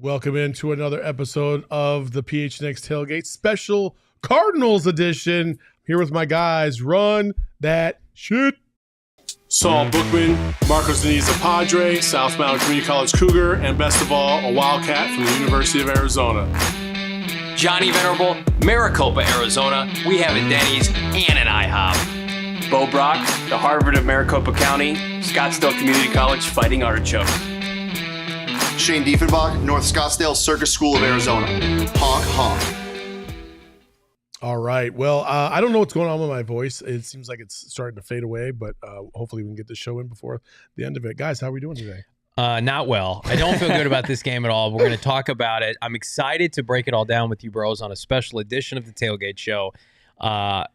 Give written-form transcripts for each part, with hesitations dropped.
Welcome into another episode of the PHNX Tailgate Special Cardinals Edition. Here with my guys, Run That Shit. Saul Bookman, Marcos Deniz, a Padre, South Mountain Community College Cougar, and best of all, a Wildcat from the University of Arizona. Johnny Venerable, Maricopa, Arizona. We have a Denny's and an IHOP. Bo Brock, the Harvard of Maricopa County, Scottsdale Community College, Fighting Artichoke. Shane Diefenbach, North Scottsdale Circus School of Arizona. Honk, honk. All right. Well, I don't know what's going on with my voice. It seems like it's starting to fade away, but hopefully we can get the show in before the end of it. Guys, how are we doing today? Not well. I don't feel good about this game at all. We're going to talk about it. I'm excited to break it all down with you bros on a special edition of the Tailgate Show.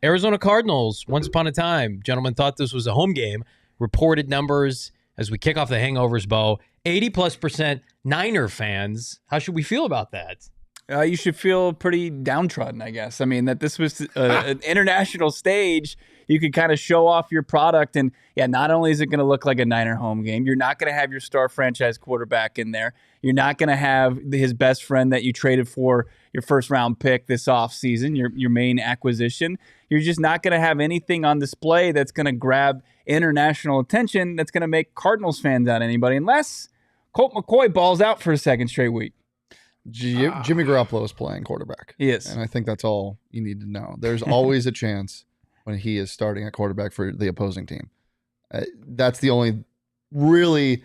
Arizona Cardinals, once upon a time, gentlemen thought this was a home game. Reported numbers as we kick off the hangovers, Bo. 80+% Niner fans. How should we feel about that? You should feel pretty downtrodden, I guess. I mean, that this was an international stage. You could kind of show off your product. And, yeah, not only is it going to look like a Niner home game, you're not going to have your star franchise quarterback in there. You're not going to have his best friend that you traded for your first-round pick this offseason, your main acquisition. You're just not going to have anything on display that's going to grab international attention that's going to make Cardinals fans out of anybody, unless Colt McCoy balls out for a second straight week. Jimmy Garoppolo is playing quarterback. He is. And I think that's all you need to know. There's always a chance when he is starting at quarterback for the opposing team. That's the only really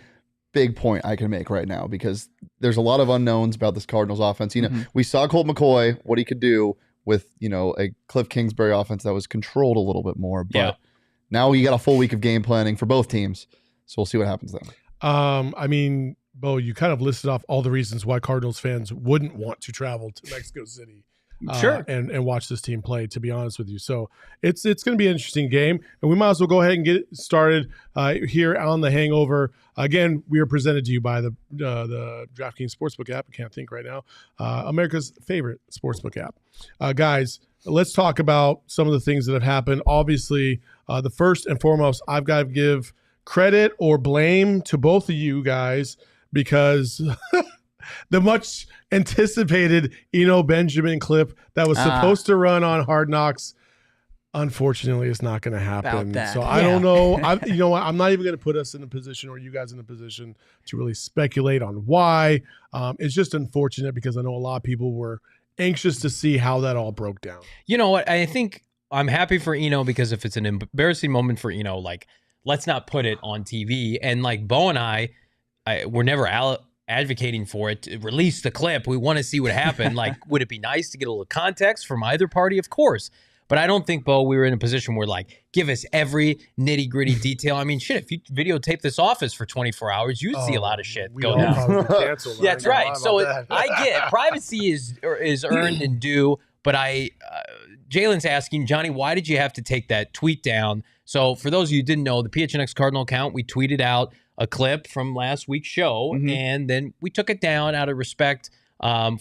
big point I can make right now, because there's a lot of unknowns about this Cardinals offense. You know, we saw Colt McCoy, what he could do with, a Cliff Kingsbury offense that was controlled a little bit more. But now you got a full week of game planning for both teams. So we'll see what happens then. I mean, Bo, you kind of listed off all the reasons why Cardinals fans wouldn't want to travel to Mexico City and watch this team play, to be honest with you. So it's going to be an interesting game, and we might as well go ahead and get it started here on The Hangover. Again, we are presented to you by the DraftKings Sportsbook app. I can't think right now. America's favorite sportsbook app. Guys, let's talk about some of the things that have happened. Obviously, the first and foremost, I've got to give credit or blame to both of you guys, because the much anticipated Eno Benjamin clip that was supposed to run on Hard Knocks, unfortunately, it's not going to happen. So I don't know. I'm not even going to put us in a position, or you guys in a position, to really speculate on why. It's just unfortunate, because I know a lot of people were anxious to see how that all broke down. You know what? I think I'm happy for Eno, because if it's an embarrassing moment for Eno, let's not put it on TV. And Bo and we're never advocating for it. To release the clip. We want to see what happened. Would it be nice to get a little context from either party? Of course. But I don't think, Bo, we were in a position where, give us every nitty-gritty detail. I mean, shit, if you videotape this office for 24 hours, you'd see a lot of shit go down. That's right. So I get privacy is earned and due, but Jalen's asking, Johnny, why did you have to take that tweet down? So for those of you who didn't know, the PHNX Cardinal account, we tweeted out a clip from last week's show, and then we took it down out of respect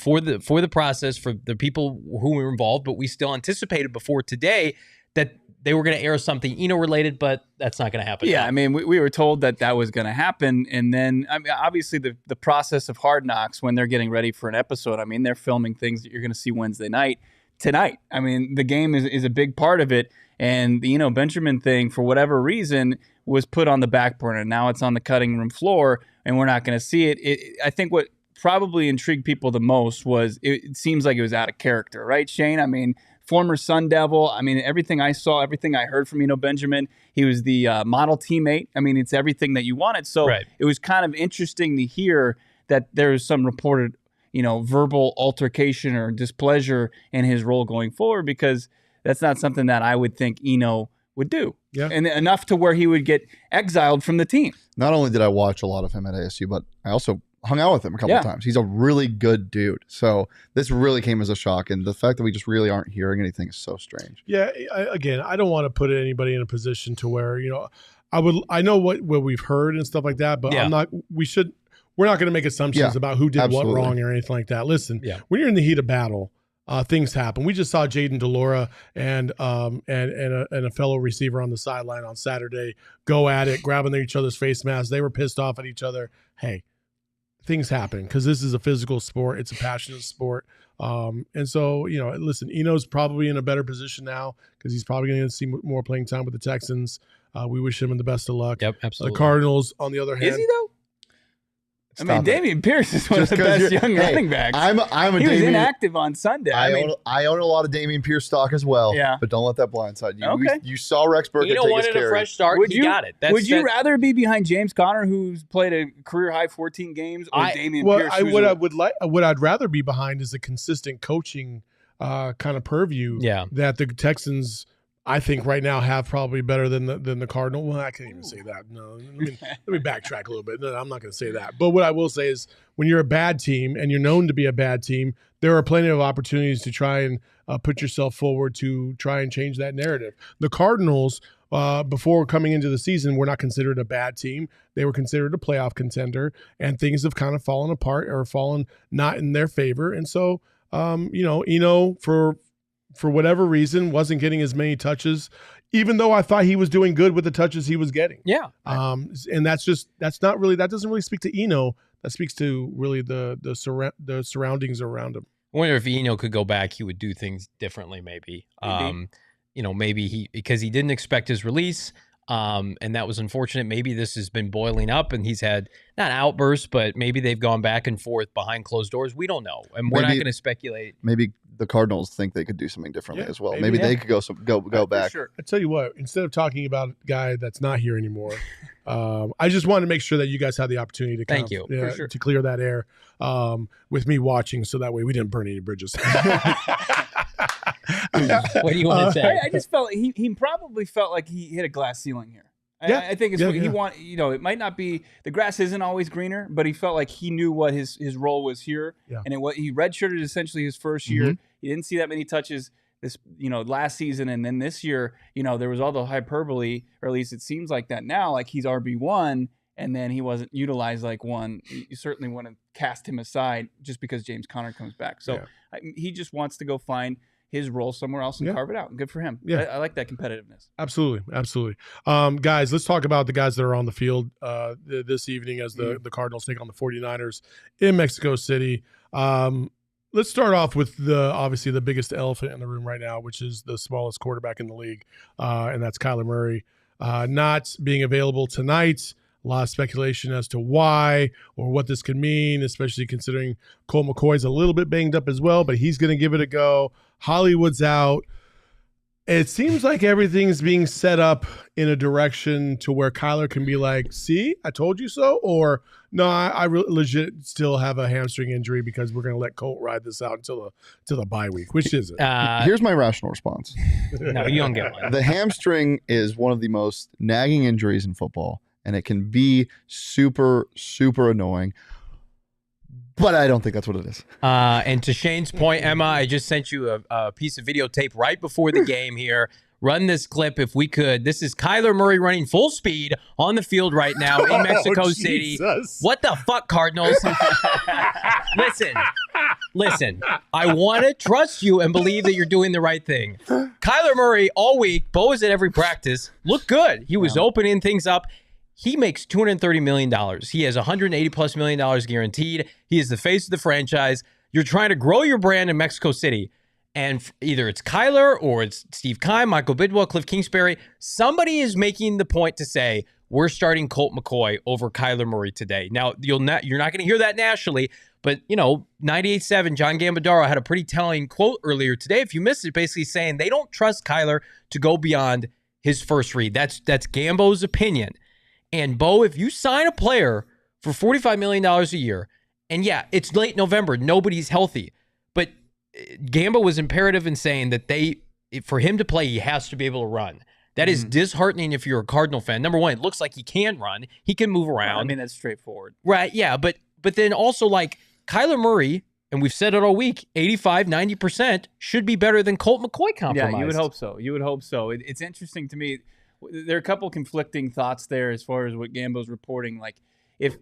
for the process, for the people who were involved. But we still anticipated before today that they were going to air something Eno related, but that's not going to happen. Yeah, now. I mean, we were told that was going to happen, and then obviously the process of Hard Knocks, when they're getting ready for an episode, I mean, they're filming things that you're going to see Wednesday night tonight. I mean, the game is a big part of it. And the Eno Benjamin thing, for whatever reason, was put on the back burner. Now it's on the cutting room floor, and we're not going to see it. I think what probably intrigued people the most was it seems like it was out of character, right, Shane? I mean, former Sun Devil. I mean, everything I saw, everything I heard from Eno Benjamin, he was the model teammate. I mean, it's everything that you wanted. So It was kind of interesting to hear that there was some reported, verbal altercation or displeasure in his role going forward, because that's not something that I would think Eno would do. Yeah. And enough to where he would get exiled from the team. Not only did I watch a lot of him at ASU, but I also hung out with him a couple of times. He's a really good dude. So this really came as a shock. And the fact that we just really aren't hearing anything is so strange. Yeah. I don't want to put anybody in a position to where, I know what we've heard and stuff like that, but we're not going to make assumptions about who did what wrong or anything like that. Listen, when you're in the heat of battle, things happen. We just saw Jaden DeLora and a fellow receiver on the sideline on Saturday go at it, grabbing each other's face masks. They were pissed off at each other. Hey, things happen because this is a physical sport. It's a passionate sport. And so, listen, Eno's probably in a better position now because he's probably going to see more playing time with the Texans. We wish him the best of luck. Yep, absolutely. The Cardinals, on the other hand. Is he, though? Dameon Pierce is one of the best young running backs. He was inactive on Sunday. I own a lot of Dameon Pierce stock as well. Yeah. But don't let that blindside you. Okay. You saw Rex Burkhead take his wanted a fresh start. Would he got it. Would you rather be behind James Conner, who's played a career high 14 games, or Dameon Pierce? What I'd rather be behind is a consistent coaching kind of purview. Yeah. That the Texans, I think, right now have probably better than the Cardinal. Well, I can't even say that. No, let me backtrack a little bit. No, I'm not going to say that. But what I will say is, when you're a bad team and you're known to be a bad team, there are plenty of opportunities to try and put yourself forward to try and change that narrative. The Cardinals, before coming into the season, were not considered a bad team. They were considered a playoff contender, and things have kind of fallen apart or fallen not in their favor. And so, Eno, for whatever reason, wasn't getting as many touches, even though I thought he was doing good with the touches he was getting. Yeah. And that doesn't really speak to Eno. That speaks to really the surroundings around him. I wonder if Eno could go back, he would do things differently, maybe. Maybe because he didn't expect his release, and that was unfortunate. Maybe this has been boiling up, and he's had not outbursts, but maybe they've gone back and forth behind closed doors. We don't know, and we're not going to speculate. Maybe the Cardinals think they could do something differently as well. Maybe they could go back. Sure. I tell you what, instead of talking about a guy that's not here anymore, I just wanted to make sure that you guys had the opportunity to to clear that air with me watching, so that way we didn't burn any bridges. What do you want to say? I just felt he probably felt like he hit a glass ceiling here. I think it's what he want. It might not be, the grass isn't always greener, but he felt like he knew what his role was here, and he redshirted essentially his first year. He didn't see that many touches this last season, and then this year, there was all the hyperbole, or at least it seems like that now, like he's RB1, and then he wasn't utilized like one. You certainly want to cast him aside just because James Conner comes back. So he just wants to go find his role somewhere else and carve it out. Good for him. Yeah. I like that competitiveness. Absolutely. Guys, let's talk about the guys that are on the field this evening as the Cardinals take on the 49ers in Mexico City. Let's start off with obviously the biggest elephant in the room right now, which is the smallest quarterback in the league, and that's Kyler Murray. Not being available tonight. A lot of speculation as to why or what this could mean, especially considering Colt McCoy's a little bit banged up as well, but he's going to give it a go. Hollywood's out. It seems like everything's being set up in a direction to where Kyler can be like, see, I told you so, or no, I legit still have a hamstring injury because we're going to let Colt ride this out until the bye week. Which is it? Here's my rational response. No, you don't get one. The hamstring is one of the most nagging injuries in football, and it can be super, super annoying. But I don't think that's what it is. And to Shane's point, Emma, I just sent you a piece of videotape right before the game here. Run this clip if we could. This is Kyler Murray running full speed on the field right now in Mexico City. What the fuck, Cardinals? Listen. I want to trust you and believe that you're doing the right thing. Kyler Murray all week, Bo was at every practice, looked good. He was opening things up. He makes $230 million. He has $180+ million guaranteed. He is the face of the franchise. You're trying to grow your brand in Mexico City. And either it's Kyler or it's Steve Keim, Michael Bidwell, Cliff Kingsbury. Somebody is making the point to say, we're starting Colt McCoy over Kyler Murray today. Now, you're not going to hear that nationally, but, 98.7, John Gambadaro had a pretty telling quote earlier today. If you missed it, basically saying they don't trust Kyler to go beyond his first read. That's Gambo's opinion. And, Bo, if you sign a player for $45 million a year, and yeah, it's late November, nobody's healthy, but Gambo was imperative in saying that for him to play, he has to be able to run. That is disheartening if you're a Cardinal fan. Number one, it looks like he can run. He can move around. I mean, that's straightforward. Right, yeah, but then also, like, Kyler Murry, and we've said it all week, 85, 90% should be better than Colt McCoy compromised. Yeah, you would hope so. It's interesting to me. There are a couple conflicting thoughts there as far as what Gambo's reporting. Like, if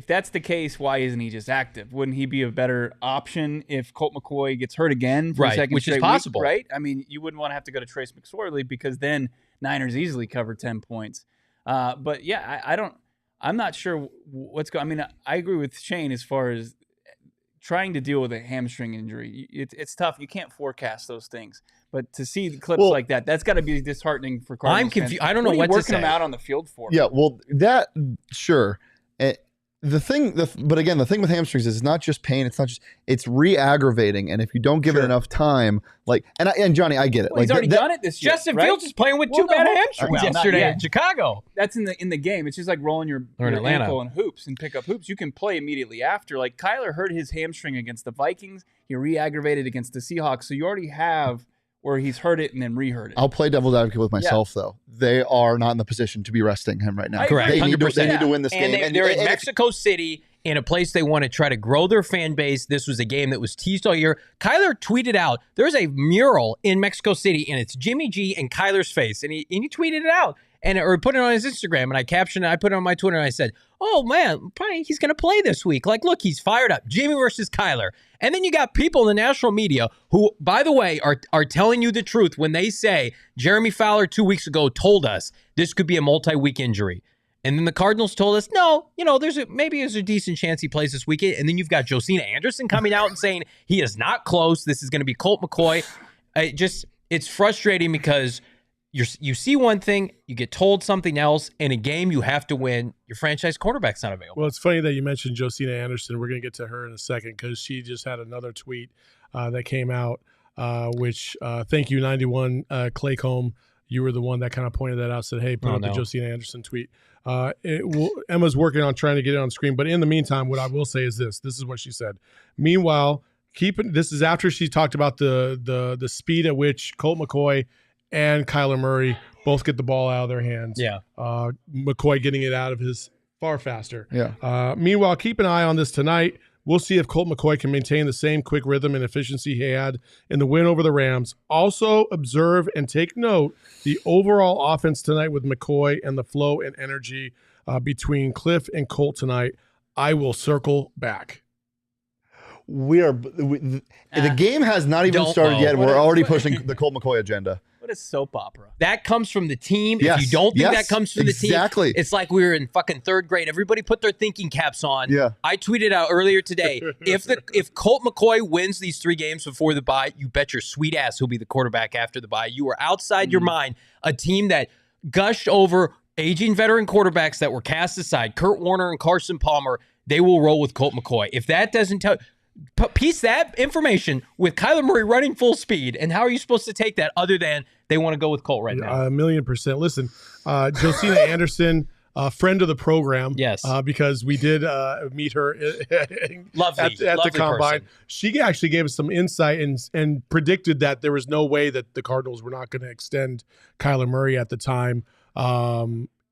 that's the case, why isn't he just active? Wouldn't he be a better option if Colt McCoy gets hurt again for a second which straight is possible, week, right? I mean, you wouldn't want to have to go to Trace McSorley because then Niners easily cover 10 points. But yeah, I'm not sure what's going. I mean, I agree with Shane as far as trying to deal with a hamstring injury. It's tough. You can't forecast those things. But to see the clips like that, that's got to be disheartening for Cardinals I'm confused. fans. I don't know what to say. Working them out on the field for? Yeah, well, that sure. The thing with hamstrings is it's not just pain. It's re-aggravating, and if you don't give it enough time, and Johnny, I get it. Well, he's already done it this year. Justin Fields is playing with two bad hamstrings yesterday in Chicago. That's in the game. It's just like rolling your ankle in hoops and pick up hoops. You can play immediately after. Like Kyler hurt his hamstring against the Vikings. He re-aggravated against the Seahawks. So you already have where he's hurt it and then re-hurt it. I'll play devil's advocate with myself, though. They are not in the position to be resting him right now. Correct. They need to win this game. And they're in Mexico City, in a place they want to try to grow their fan base. This was a game that was teased all year. Kyler tweeted out, there's a mural in Mexico City, and it's Jimmy G and Kyler's face. And he tweeted it out, or put it on his Instagram, and I captioned it. I put it on my Twitter, and I said, oh, man, probably he's going to play this week. Like, look, he's fired up. Jimmy versus Kyler. And then you got people in the national media who, by the way, are telling you the truth when they say Jeremy Fowler 2 weeks ago told us this could be a multi-week injury. And then the Cardinals told us, no, there's a decent chance he plays this weekend. And then you've got Josina Anderson coming out and saying he is not close. This is going to be Colt McCoy. It's frustrating because you see one thing, you get told something else. In a game you have to win. Your franchise quarterback's not available. Well, it's funny that you mentioned Josina Anderson. We're going to get to her in a second because she just had another tweet that came out, which thank you, 91 Claycomb. You were the one that kind of pointed that out, said, hey, put up the Josina Anderson tweet. Emma's working on trying to get it on screen. But in the meantime, what I will say is this. This is what she said. Meanwhile, this is after she talked about the speed at which Colt McCoy and Kyler Murray both get the ball out of their hands. Yeah. McCoy getting it out of his far faster. Yeah. Meanwhile, keep an eye on this tonight. We'll see if Colt McCoy can maintain the same quick rhythm and efficiency he had in the win over the Rams. Also observe and take note the overall offense tonight with McCoy and the flow and energy between Cliff and Colt tonight. I will circle back. The game has not even started yet. We're already pushing the Colt McCoy agenda. What a soap opera. That comes from the team. Yes, if you don't think that comes from the team, it's like we were in fucking third grade. Everybody put their thinking caps on. Yeah. I tweeted out earlier today, if Colt McCoy wins these 3 games before the bye, you bet your sweet ass he'll be the quarterback after the bye. You are outside your mind. A team that gushed over aging veteran quarterbacks that were cast aside, Kurt Warner and Carson Palmer, they will roll with Colt McCoy. If that doesn't tell... Piece that information with Kyler Murray running full speed, and how are you supposed to take that other than they want to go with Colt right now? 1,000,000%. Listen, Josina Anderson, friend of the program, yes, because we did meet her at the combine. Person. She actually gave us some insight and predicted that there was no way that the Cardinals were not going to extend Kyler Murray at the time.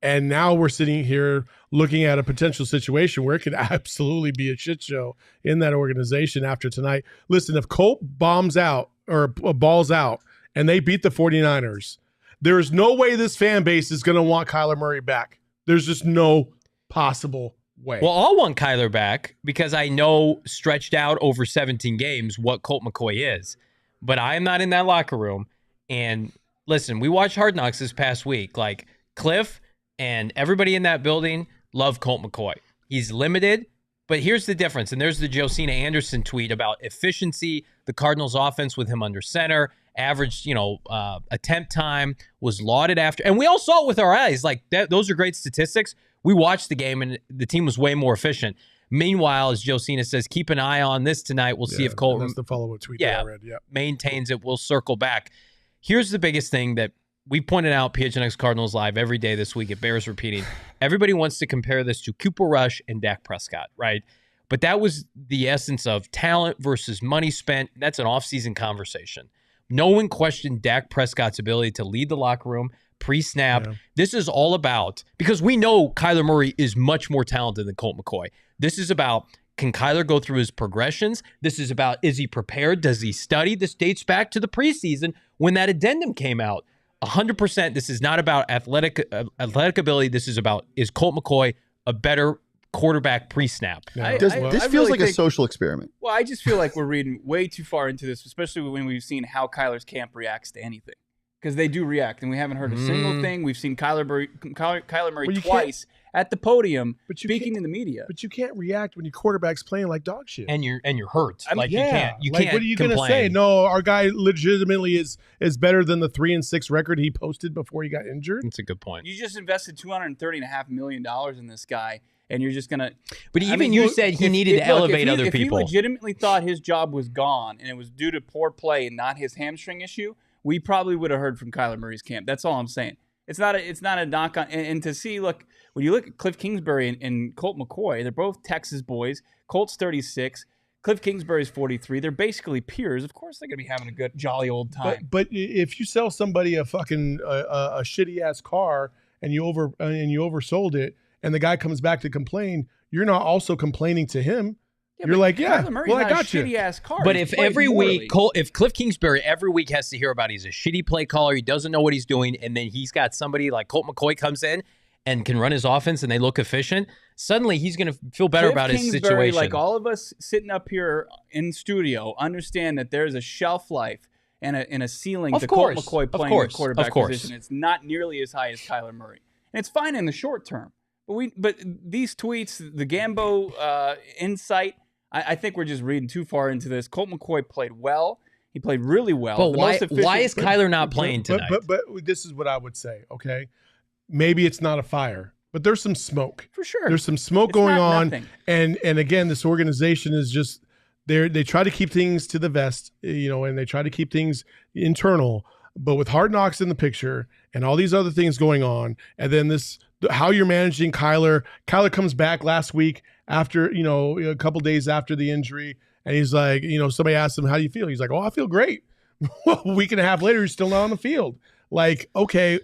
And now we're sitting here looking at a potential situation where it could absolutely be a shit show in that organization after tonight. Listen, if Colt balls out and they beat the 49ers, there is no way this fan base is going to want Kyler Murray back. There's just no possible way. Well, I'll want Kyler back because I know stretched out over 17 games what Colt McCoy is. But I am not in that locker room. And listen, we watched Hard Knocks this past week. Like Cliff and everybody in that building love Colt McCoy. He's limited, but here's the difference. And there's the Josina Anderson tweet about efficiency. The Cardinals offense with him under center, average, attempt time, was lauded after. And we all saw it with our eyes. Like those are great statistics. We watched the game and the team was way more efficient. Meanwhile, as Josina says, keep an eye on this tonight. We'll see if Colt that's the follow-up tweet that I read. Maintains it. We'll circle back. Here's the biggest thing that we pointed out PHNX Cardinals Live every day this week. It bears repeating. Everybody wants to compare this to Cooper Rush and Dak Prescott, right? But that was the essence of talent versus money spent. That's an offseason conversation. No one questioned Dak Prescott's ability to lead the locker room pre-snap. Yeah. This is all about, because we know Kyler Murray is much more talented than Colt McCoy. This is about, can Kyler go through his progressions? This is about, is he prepared? Does he study? This dates back to the preseason when that addendum came out. 100%. This is not about athletic ability. This is about, is Colt McCoy a better quarterback pre-snap? Yeah. This feels like a social experiment. Well, I just feel like we're reading way too far into this, especially when we've seen how Kyler's camp reacts to anything. because they do react, and we haven't heard a single thing. We've seen Kyler Murray twice at the podium speaking in the media. But you can't react when your quarterback's playing like dog shit. And you're hurt. I mean, you can't. You can't. What are you going to say? No, our guy legitimately is better than the 3-6 record he posted before he got injured. That's a good point. You just invested $230.5 million in this guy, and you're just gonna. But you said he needed to elevate other people. If he legitimately thought his job was gone and it was due to poor play and not his hamstring issue, we probably would have heard from Kyler Murray's camp. That's all I'm saying. It's not a knock on. And to see, look, when you look at Cliff Kingsbury and Colt McCoy, they're both Texas boys. Colt's 36. Cliff Kingsbury's 43. They're basically peers. Of course, they're gonna be having a good, jolly old time. But if you sell somebody a fucking a shitty ass car and you oversold it, and the guy comes back to complain, you're not also complaining to him. You're like, yeah, well, I got you. Shitty-ass car. But if every week, if Cliff Kingsbury every week has to hear about he's a shitty play caller, he doesn't know what he's doing, and then he's got somebody like Colt McCoy comes in and can run his offense and they look efficient, suddenly he's going to feel better about his situation. Like all of us sitting up here in studio, understand that there's a shelf life and a ceiling to Colt McCoy playing the quarterback position. It's not nearly as high as Kyler Murray. And it's fine in the short term. But these tweets, the Gambo insight, I think we're just reading too far into this. Colt McCoy played well. He played really well. But why is Kyler not playing tonight? But this is what I would say, okay? Maybe it's not a fire, but there's some smoke. For sure. There's some smoke going on. And again, this organization is just, they try to keep things to the vest, and they try to keep things internal. But with Hard Knocks in the picture and all these other things going on, and then how you're managing Kyler. Kyler comes back last week after, a couple days after the injury, and he's like, somebody asked him, how do you feel? He's like, oh, I feel great. A week and a half later, he's still not on the field. Like, okay,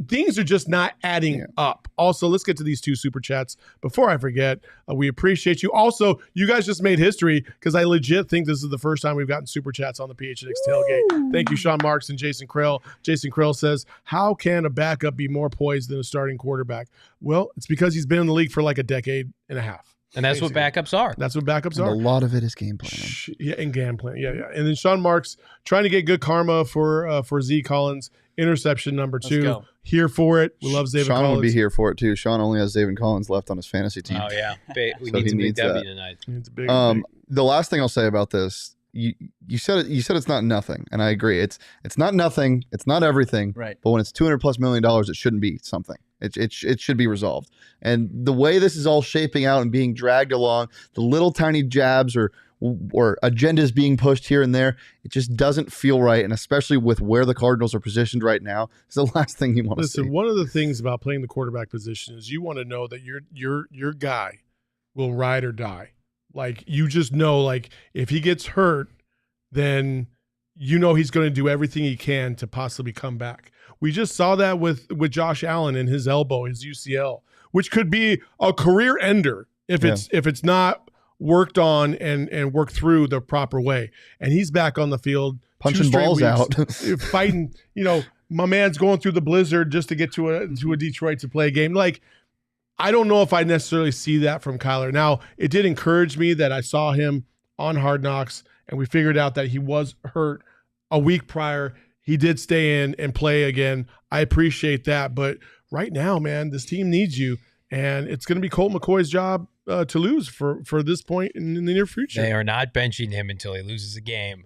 things are just not adding up. Also, let's get to these 2 super chats before I forget. We appreciate you. Also, you guys just made history because I legit think this is the first time we've gotten super chats on the PHNX tailgate. Thank you, Sean Marks and Jason Krill. Jason Krill says, how can a backup be more poised than a starting quarterback? Well, it's because he's been in the league for like a decade and a half. And that's basically what backups are. That's what backups are. A lot of it is game planning. Yeah, and game plan. Yeah. And then Sean Marks trying to get good karma for Z Collins. Interception number 2. Here for it. We love Zaven Collins. Saul would be here for it too. Sean only has Zaven Collins left on his fantasy team. Oh yeah, we need some big W tonight. The last thing I'll say about this, you said it's not nothing, and I agree. It's not nothing. It's not everything. Right. But when it's $200+ million, it shouldn't be something. It should be resolved. And the way this is all shaping out and being dragged along, the little tiny jabs or agendas being pushed here and there, it just doesn't feel right. And especially with where the Cardinals are positioned right now, it's the last thing you want to see. Listen, one of the things about playing the quarterback position is you want to know that your guy will ride or die. Like, you just know, like, if he gets hurt, then he's going to do everything he can to possibly come back. We just saw that with Josh Allen and his elbow, his UCL, which could be a career ender if it's not worked on and worked through the proper way. And he's back on the field, punching balls out, fighting. My man's going through the blizzard just to get to a Detroit to play a game. Like, I don't know if I necessarily see that from Kyler. Now, it did encourage me that I saw him on Hard Knocks, and we figured out that he was hurt a week prior. He did stay in and play again. I appreciate that. But right now, man, this team needs you, and it's going to be Colt McCoy's job to lose for this point in the near future. They are not benching him until he loses a game.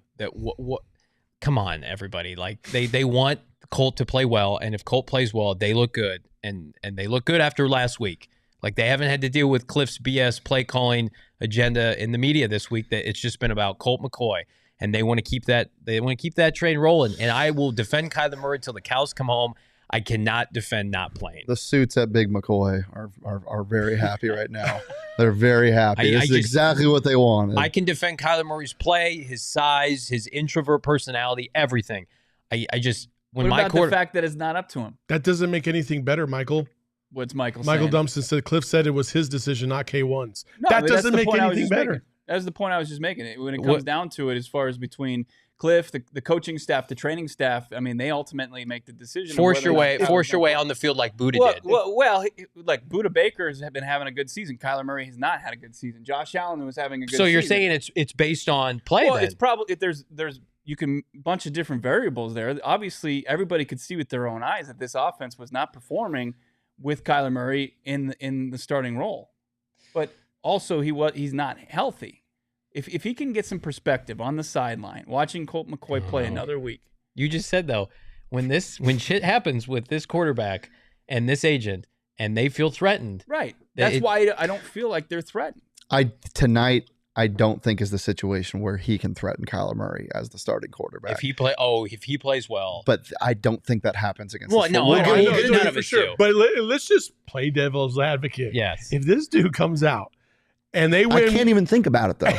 Come on, everybody. Like, they want Colt to play well, and if Colt plays well, they look good, and they look good after last week. Like, they haven't had to deal with Cliff's BS play calling agenda in the media this week. That it's just been about Colt McCoy. And they want to keep that. They want to keep that train rolling. And I will defend Kyler Murray till the cows come home. I cannot defend not playing. The suits at Big McCoy are very happy right now. They're very happy. This is exactly what they wanted. I can defend Kyler Murray's play, his size, his introvert personality, everything. What about the fact that it's not up to him? That doesn't make anything better, Michael. What's Michael saying? Michael Dumpson said Cliff said it was his decision, not K1's. No, that doesn't make anything better. That's the point I was just making. When it comes down to it, as far as between Cliff, the coaching staff, the training staff, I mean, they ultimately make the decision. Force your way on the field like Buddha did. Well, like Buddha Baker has been having a good season. Kyler Murray has not had a good season. Josh Allen was having a good season. So you're saying it's based on play? Well, it's probably there's you can bunch of different variables there. Obviously, everybody could see with their own eyes that this offense was not performing with Kyler Murray in the starting role. But also he's not healthy. If he can get some perspective on the sideline, watching Colt McCoy play another week. You just said though, when shit happens with this quarterback and this agent and they feel threatened. Right. That's why I don't feel like they're threatened. Tonight I don't think is the situation where he can threaten Kyler Murray as the starting quarterback. If he plays well. But I don't think that happens against Well, no, We'll get into none it of for us sure. do. But let's just play devil's advocate. Yes. If this dude comes out and they win, I can't even think about it though.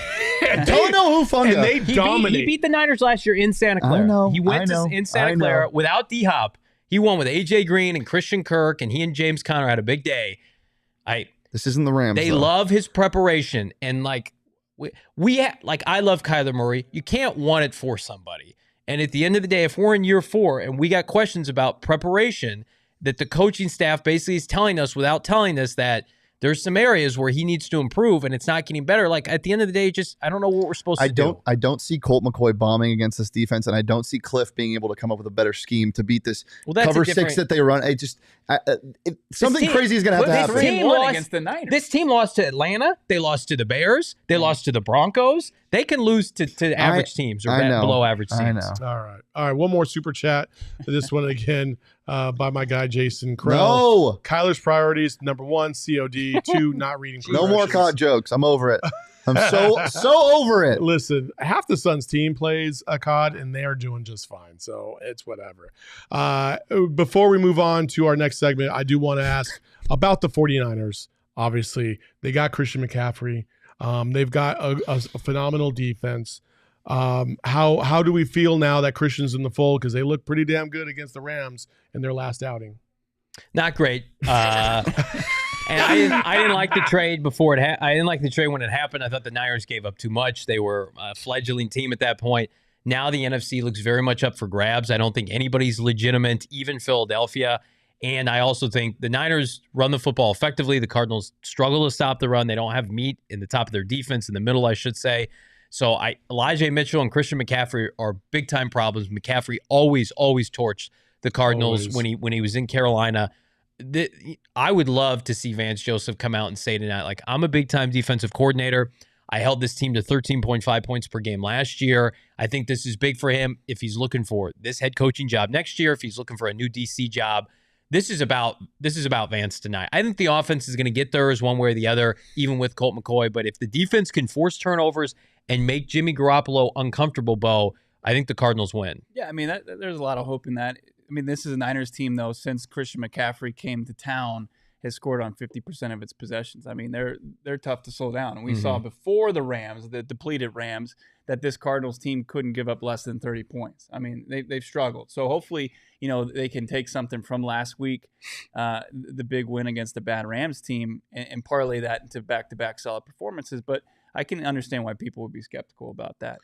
Don't know who and they dominate. He beat the Niners last year in Santa Clara. I know, He went in Santa Clara without D-Hop. He won with A.J. Green and Christian Kirk, and he and James Conner had a big day. This isn't the Rams. They love his preparation, and I love Kyler Murray. You can't want it for somebody. And at the end of the day, if we're in year 4 and we got questions about preparation, that the coaching staff basically is telling us without telling us that there's some areas where he needs to improve and it's not getting better. Like at the end of the day, I don't know what we're supposed to do. I don't see Colt McCoy bombing against this defense, and I don't see Cliff being able to come up with a better scheme to beat this cover 6 that they run. Something crazy is going to have to happen. Against the Niners. This team lost to Atlanta. They lost to the Bears. They lost to the Broncos. They can lose to average teams or below average teams. I know. All right. One more super chat. This one again by my guy Jason Krell. No. Kyler's priorities: number 1, COD; 2, not reading. No more COD jokes. I'm over it. I'm so over it. Listen, half the Suns team plays a COD and they are doing just fine. So it's whatever. Before we move on to our next segment, I do want to ask about the 49ers. Obviously, they got Christian McCaffrey. They've got a phenomenal defense. How do we feel now that Christian's in the fold? Because they look pretty damn good against the Rams in their last outing. Not great. And I didn't like the trade before I didn't like the trade when it happened. I thought the Niners gave up too much. They were a fledgling team at that point. Now the NFC looks very much up for grabs. I don't think anybody's legitimate, even Philadelphia. And I also think the Niners run the football effectively. The Cardinals struggle to stop the run. They don't have meat in the top of their defense, in the middle, I should say. So Elijah Mitchell and Christian McCaffrey are big-time problems. McCaffrey always torched the Cardinals when he was in Carolina. I would love to see Vance Joseph come out and say tonight, like, I'm a big-time defensive coordinator. I held this team to 13.5 points per game last year. I think this is big for him if he's looking for this head coaching job next year, if he's looking for a new DC job. This is about Vance tonight. I think the offense is going to get theirs one way or the other, even with Colt McCoy. But if the defense can force turnovers and make Jimmy Garoppolo uncomfortable, Bo, I think the Cardinals win. Yeah, I mean, there's a lot of hope in that. I mean, this is a Niners team, though, since Christian McCaffrey came to town, has scored on 50% of its possessions. I mean, they're tough to slow down. And we saw before the Rams, the depleted Rams, that this Cardinals team couldn't give up less than 30 points. I mean, they've struggled. So hopefully, they can take something from last week, the big win against the bad Rams team, and parlay that into back-to-back solid performances. But I can understand why people would be skeptical about that.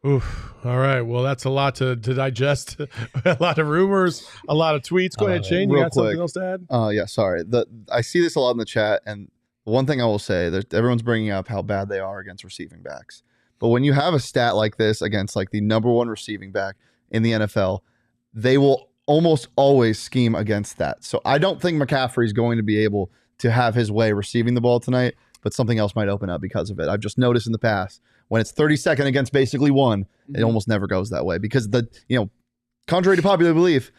Oof. All right. Well, that's a lot to digest. A lot of rumors, a lot of tweets. Go ahead, Shane. You got something else to add? Yeah, sorry. I see this a lot in the chat, and one thing I will say, that everyone's bringing up how bad they are against receiving backs. But when you have a stat like this against like the number 1 receiving back in the NFL, they will almost always scheme against that. So I don't think McCaffrey is going to be able to have his way receiving the ball tonight, but something else might open up because of it. I've just noticed in the past, when it's 32nd against basically 1, it almost never goes that way because contrary to popular belief,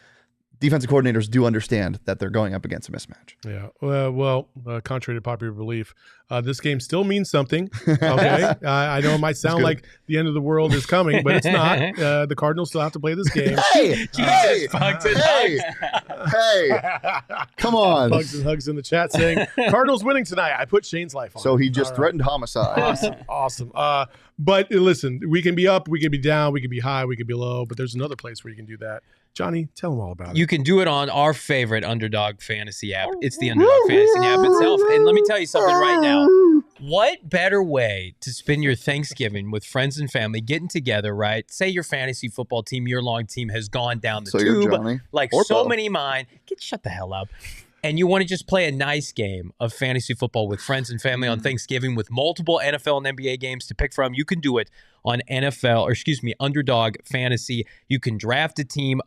defensive coordinators do understand that they're going up against a mismatch. Yeah. Well, contrary to popular belief, this game still means something. Okay. I know it might sound like the end of the world is coming, but it's not. The Cardinals still have to play this game. Hey, come on. Bugs and hugs in the chat saying Cardinals winning tonight. I put Shane's life on. So he just threatened homicide. Awesome. But listen, we can be up, we can be down, we can be high, we can be low, but there's another place where you can do that. Johnny, tell them all about it. You can do it on our favorite Underdog Fantasy app. It's the Underdog Fantasy app itself. And let me tell you something right now. What better way to spend your Thanksgiving with friends and family, getting together, right? Say your fantasy football team, year-long team has gone down the tube, like so many mine. Shut the hell up. and you want to just play a nice game of fantasy football with friends and family on Thanksgiving with multiple NFL and NBA games to pick from, you can do it on Underdog Fantasy. You can draft a team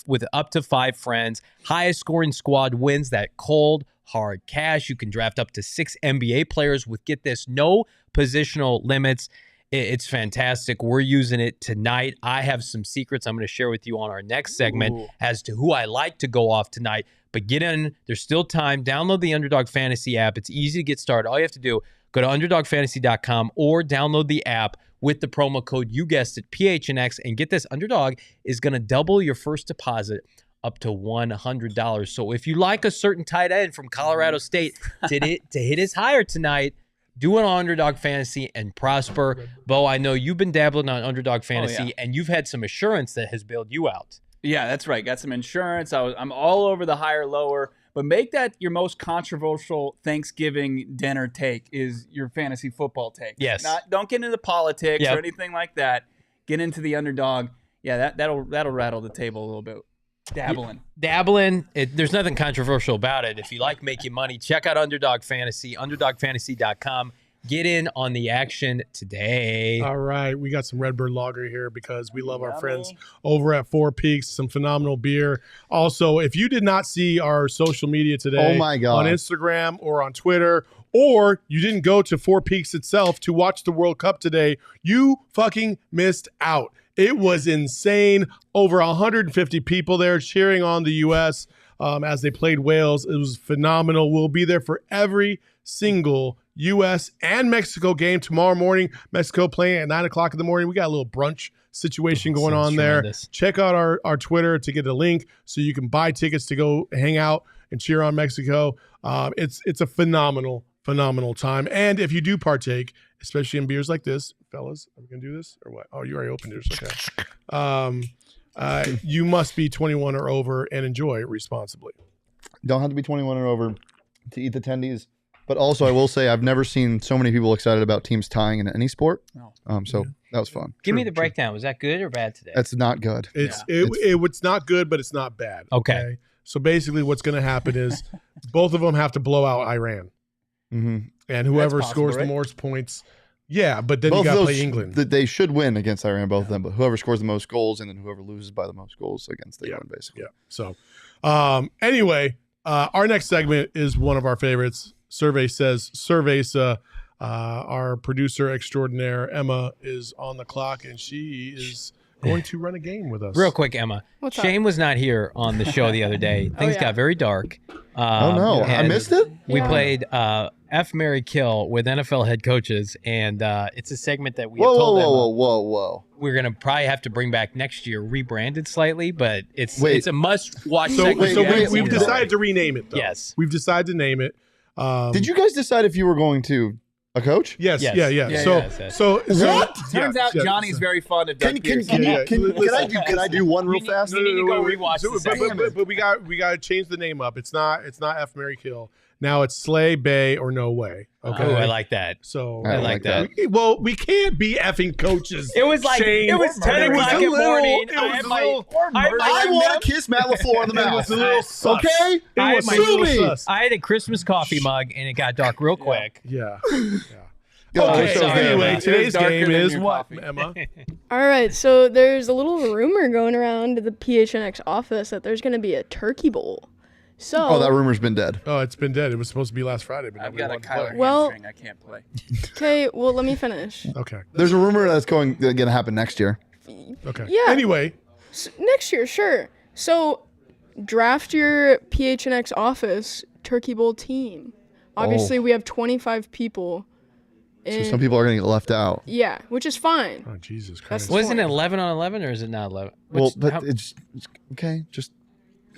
with up to 5 friends. Highest scoring squad wins that cold, hard cash. You can draft up to 6 NBA players with, get this, no positional limits. It's fantastic. We're using it tonight. I have some secrets I'm going to share with you on our next segment as to who I like to go off tonight. But get in. There's still time. Download the Underdog Fantasy app. It's easy to get started. All you have to do, go to UnderdogFantasy.com or download the app with the promo code, you guessed it, PHNX. And get this, Underdog is going to double your first deposit up to $100. So if you like a certain tight end from Colorado State to hit his higher tonight, do it on Underdog Fantasy and prosper. Bo, I know you've been dabbling on Underdog Fantasy, and you've had some assurance that has bailed you out. Yeah, that's right. Got some insurance. I'm all over the higher, lower. But make that your most controversial Thanksgiving dinner take is your fantasy football take. Yes. Don't get into politics or anything like that. Get into the Underdog. Yeah, that'll rattle the table a little bit. Dabbling. There's nothing controversial about it. If you like making money, check out Underdog Fantasy, UnderdogFantasy.com. Get in on the action today. All right. We got some Redbird Lager here because we love our friends over at Four Peaks. Some phenomenal beer. Also, if you did not see our social media today, oh my God, on Instagram or on Twitter, or you didn't go to Four Peaks itself to watch the World Cup today, you fucking missed out. It was insane. Over 150 people there cheering on the U.S. As they played Wales. It was phenomenal. We'll be there for every single U.S. and Mexico game tomorrow morning. Mexico playing at 9 o'clock in the morning. We got a little brunch situation going on there. Tremendous. Check out our Twitter to get a link so you can buy tickets to go hang out and cheer on Mexico. It's a phenomenal time. And if you do partake, especially in beers like this, fellas, are we going to do this or what? Oh, you already opened yours. Okay. You must be 21 or over and enjoy responsibly. Don't have to be 21 or over to eat the tendies. But also, I will say I've never seen so many people excited about teams tying in any sport. So that was fun. Give me the breakdown. Was that good or bad today? That's not good. It's not good, but it's not bad. Okay. So basically, what's going to happen is both of them have to blow out Iran, and whoever scores the most points. Yeah, but then you got to play England. They should win against Iran, both of them. But whoever scores the most goals, and then whoever loses by the most goals against the win, basically. Yeah. So, anyway, our next segment is one of our favorites. Survey Says Cerveza. Our producer extraordinaire, Emma, is on the clock, and she is going to run a game with us. Real quick, Emma. What's Shane was not here on the show the other day. Things got very dark. Oh, no. I missed it? We played F, Marry, Kill with NFL head coaches, and it's a segment that we have told them. Whoa. We're going to probably have to bring back next year, rebranded slightly, but it's a must-watch segment. So we've decided to rename it, though. Yes. We've decided to name it. Did you guys decide if you were going to a coach? Yes. Yeah. So what? Turns out Johnny's very fond of Doug Pearson. Can I do one real fast? You need to go rewatch the but we got to change the name up. It's not F, Marry, Kill. Now it's Slay, Bay, or No Way. Okay. Oh, I like that. So I like that. We can't be effing coaches. It was like Shane. it was 10 o'clock in the morning. I want to kiss Matt LaFleur on the mouth. It was a little sus. Okay? I had a Christmas coffee mug, and it got dark real quick. Yeah. Okay, so anyway, today's game is what, coffee. Emma? All right, so there's a little rumor going around the PHNX office that there's going to be a turkey bowl. So, that rumor's been dead. Oh, it's been dead. It was supposed to be last Friday, but I've got a Kyler hamstring. I can't play. Okay, well, let me finish. Okay. There's a rumor that's going to happen next year. Okay. Yeah. Anyway. Next year, sure. So, draft your PHNX office turkey bowl team. Obviously, we have 25 people. So some people are going to get left out. Yeah, which is fine. Oh, Jesus Christ. Wasn't it 11 on 11, or is it not 11? It's okay. Just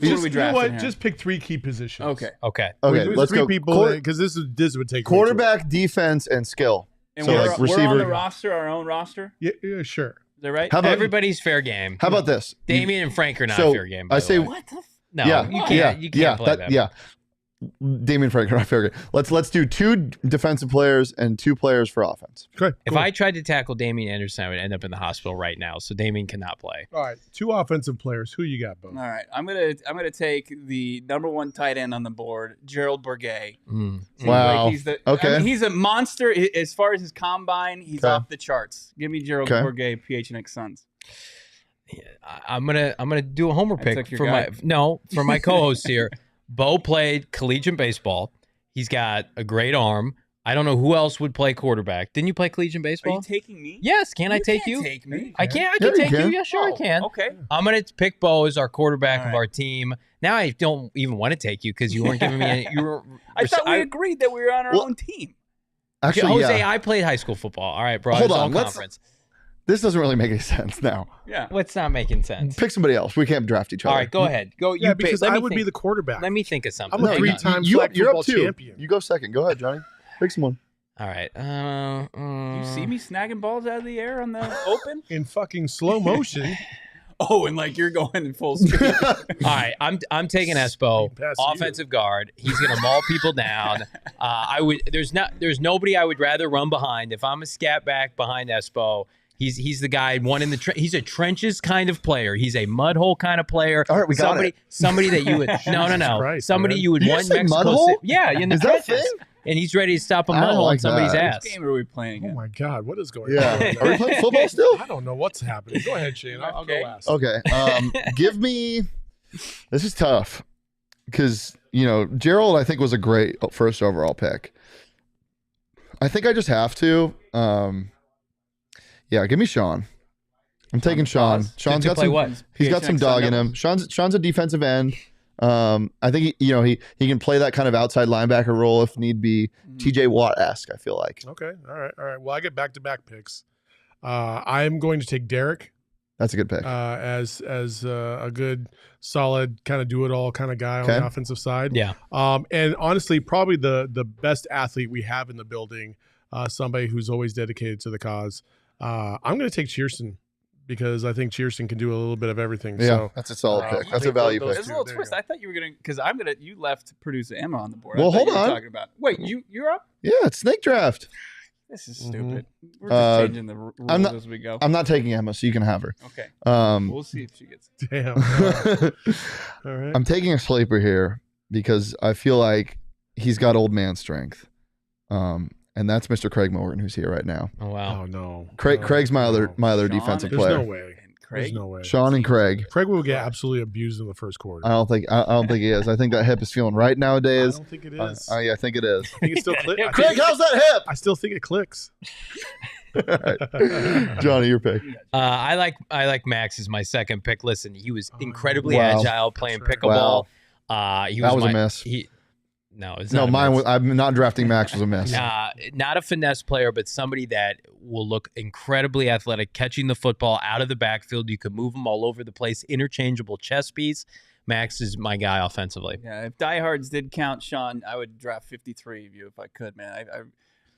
Just pick 3 key positions. Okay. Let's go. People, because this would take quarterback, defense, and skill. And so we're receiver. on the roster, our own roster. Yeah, sure. Is that right? Everybody's fair game. How about this? Damien and Frank are not fair game. I say what the? No, you can't. You can't play that. Yeah. Damian Franco. Let's do 2 defensive players and 2 players for offense. Okay. If I tried to tackle Damian Anderson, I would end up in the hospital right now. So Damian cannot play. All right, 2 offensive players. Who you got, Bo? All right, I'm gonna take the number 1 tight end on the board, Gerald Bourguet. Wow. I mean, he's a monster as far as his combine. He's off the charts. Give me Gerald Bourguet, PHNX Suns. Yeah, I'm gonna do a homer pick took your for guy. for my co-host here. Bo played collegiate baseball. He's got a great arm. I don't know who else would play quarterback. Didn't you play collegiate baseball? Are you taking me? Yes. Can I take you? Take me. I can Yeah, take you you. can. Yeah, sure I can. Okay. I'm gonna pick Bo as our quarterback All of right. our team. Now I don't even want to take you because you weren't giving me any. I thought we agreed that we were on our own team. Actually, Jose, yeah. I played high school football. All right, bro. Hold It's on, all let's- conference. This doesn't really make any sense now. Yeah. What's not making sense? Pick somebody else. We can't draft each other. All right, go ahead. Go. Yeah, You pick. because Let I me would be think. the quarterback. Let me think of something. I'm a Hang on. 3-time You, flag you're football up 2. champion. You go second. Go ahead, Johnny. Pick someone. All right. You see me snagging balls out of the air on the open? In fucking slow motion. Oh, and like you're going in full speed. All right, I'm taking Espo, Pass you. offensive guard. He's gonna maul people down. There's nobody I would rather run behind. If I'm a scat back behind Espo, he's the guy one in the he's a trenches kind of player. He's a mud hole kind of player. All right, we got somebody it. somebody that you would no Christ, somebody man. you would You want say Mexico mud hole? City. Yeah, in the Is that a trenches. thing? And he's ready to stop a I mud don't hole in like somebody's that. ass. What game are we playing? Oh in? my God, what is going Yeah. on? Are we playing football still? I don't know what's happening. Go ahead, Shane. I'll go Okay. last. Okay. Give me. This is tough because Gerald I think was a great first overall pick. I think I just have to. Yeah, give me Sean. I'm taking Sean. Sean's To got play some. what? He's got some PHNX dog in Sun him. Sean's a defensive end. I think he can play that kind of outside linebacker role if need be. TJ Watt-esque, I feel like. Okay. All right. Well, I get back-to-back picks. I'm going to take Derek That's a good pick. as a good, solid kind of do-it-all kind of guy on Okay. the offensive side. Yeah. And honestly, probably the best athlete we have in the building, somebody who's always dedicated to the cause. I'm going to take Cheerson because I think Cheerson can do a little bit of everything. Yeah, So that's a solid I pick. That's a think value those pick. There's a little There you twist. go. I thought you were gonna, because you left producer Emma on the board. Well, I thought hold you were on. Talking about. Wait, you're up? Yeah, it's snake draft. This is Mhm. stupid. We're just changing the rules I'm not- as we go. I'm not taking Emma, so you can have her. Okay. Um, We'll see if she gets. damn. All right. I'm taking a sleeper here because I feel like he's got old man strength. And that's Mr. Craig Morgan, who's here right now. Oh wow. Oh no. Craig's my other No. Sean? defensive There's player. no way. And There's Craig. no way. Sean and Craig. Craig will get absolutely abused in the first quarter. I don't think he is. I think that hip is feeling right I nowadays. don't think it is. Yeah, I think it is. I think it still clicks. Craig, how's that I still think it clicks. hip? Johnny, your pick. I like Max as my second pick. Listen, he was incredibly Wow. agile playing That's right. pickleball. He That was a my- miss. No, it's No, not a mine miss. was. I'm not drafting Max was a miss. Not a finesse player, but somebody that will look incredibly athletic, catching the football out of the backfield. You can move him all over the place. Interchangeable chess piece. Max is my guy offensively. Yeah, if diehards did count Sean, I would draft 53 of you if I could, man. I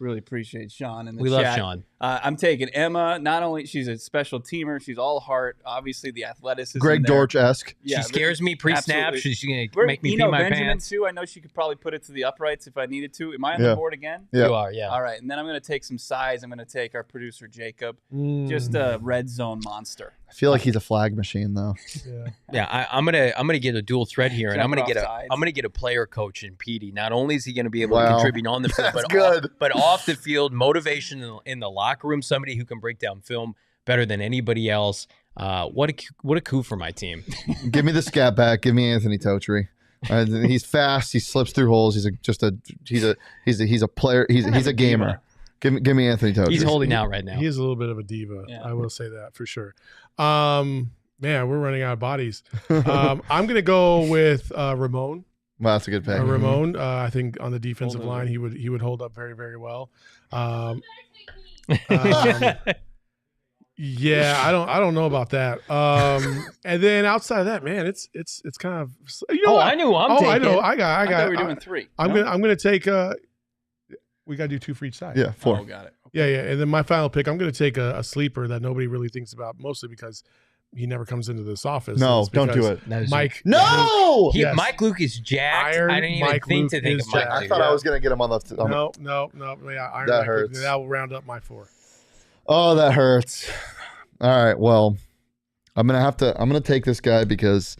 really appreciate Sean in the We chat. love Sean. I'm taking Emma. Not only she's a special teamer, she's all heart. Obviously, the athleticism. Greg there. Dortch-esque. Yeah, She scares me pre-snap. absolutely. She's going We're- to make me Eno pee my Benjamin pants. too. I know she could probably put it to the uprights if I needed to. Am I on Yeah. the board again? Yeah. You are, yeah. All right, and then I'm going to take some size. I'm going to take our producer Jacob, Mm. just a red zone monster. I feel like he's a flag machine though. Yeah. Yeah, I'm gonna get a dual thread here, and I'm Jumping gonna off sides. get a player coach in Petey. Not only is he gonna be able to Wow. contribute on the field, That's but good. off the field, motivation in the locker room. Somebody who can break down film better than anybody else. What a coup for my team. Give me the scat back. Give me Anthony Totri. He's fast. He slips through holes. He's a player. He's a gamer. Give me Anthony Totri. He's holding out right now. He is a little bit of a diva. Yeah. I will say that for sure. Man, we're running out of bodies. I'm going to go with Ramon. Wow, that's a good pick. Ramon, I think on the defensive Hold line, over. he would hold up very, very well. Yeah, I don't know about that. And then outside of that, man, it's kind of what? I knew who I'm I taking. know. I I thought got. we were doing three. I'm No? gonna take. We got to do two for each side. Yeah, 4. Oh, got it. Yeah. And then my final pick, I'm going to take a sleeper that nobody really thinks about, mostly because he never comes into this office. No, It's don't do because it. Mike. No! Yes. Mike Luke is jacked. Iron I didn't even Mike think Luke to think is of Mike jacked. I Luke. thought I was going to get him on the. No. Yeah, Iron That Mike hurts. Luke, that will round up my 4. Oh, that hurts. All right. Well, I'm gonna take this guy because,